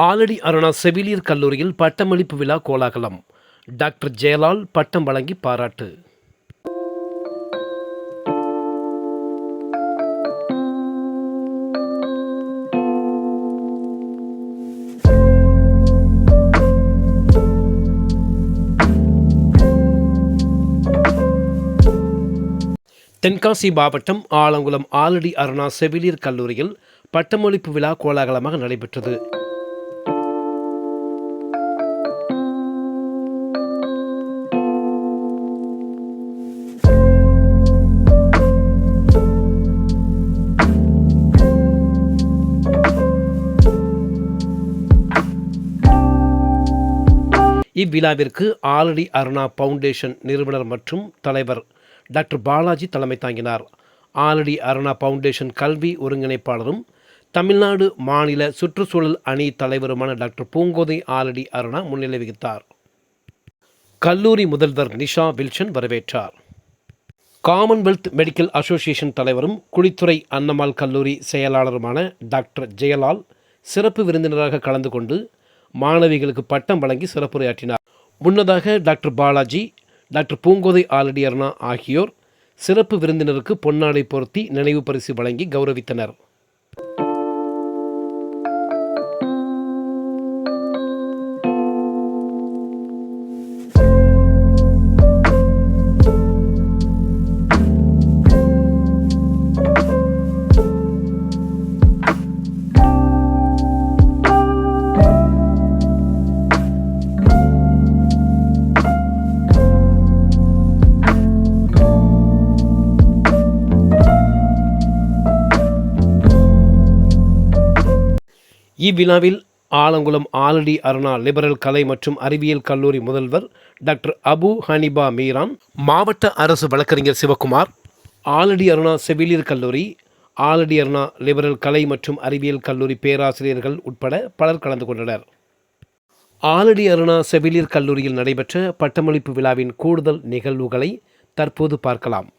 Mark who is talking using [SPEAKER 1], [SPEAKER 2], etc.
[SPEAKER 1] ஆலடி அருணா செவிலியர் கல்லூரியில் பட்டமளிப்பு விழா கோலாகலம். டாக்டர் ஜெயலால் பட்டம் வழங்கி பாராட்டு. தென்காசி மாவட்டம் ஆலங்குளம் ஆலடி அருணா செவிலியர் கல்லூரியில் பட்டமளிப்பு விழா கோலாகலமாக நடைபெற்றது. இவ்விழாவிற்கு ஆலடி அருணா ஃபவுண்டேஷன் நிறுவனர் மற்றும் தலைவர் டாக்டர் பாலாஜி தலைமை தாங்கினார். ஆலடி அருணா ஃபவுண்டேஷன் கல்வி ஒருங்கிணைப்பாளரும் தமிழ்நாடு மாநில சுற்றுச்சூழல் அணி தலைவருமான டாக்டர் பூங்கோதை ஆலடி அருணா முன்னிலை வகித்தார். கல்லூரி முதல்வர் நிஷா வில்சன் வரவேற்றார். காமன்வெல்த் மெடிக்கல் அசோசியேஷன் தலைவரும் குழித்துறை அன்னம்மாள் கல்லூரி செயலாளருமான டாக்டர் ஜெயலால் சிறப்பு விருந்தினராக கலந்து கொண்டு மாணவிகளுக்கு பட்டம் வழங்கி சிறப்புரையாற்றினார். முன்னதாக டாக்டர் பாலாஜி, டாக்டர் பூங்கோதை ஆலடி அருணா ஆகியோர் சிறப்பு விருந்தினருக்கு பொன்னாடை பொருத்தி நினைவு பரிசு வழங்கி கௌரவித்தனர். இவ்விழாவில் ஆலங்குளம் ஆலடி அருணா லிபரல் கலை மற்றும் அறிவியல் கல்லூரி முதல்வர் டாக்டர் அபு ஹனிபா மீரான், மாவட்ட அரசு வழக்கறிஞர் சிவகுமார், ஆலடி அருணா செவிலியர் கல்லூரி, ஆலடி அருணா லிபரல் கலை மற்றும் அறிவியல் கல்லூரி பேராசிரியர்கள் உட்பட பலர் கலந்து கொண்டனர். ஆலடி அருணா செவிலியர் கல்லூரியில் நடைபெற்ற பட்டமளிப்பு விழாவின் கூடுதல் நிகழ்வுகளை தற்போது பார்க்கலாம்.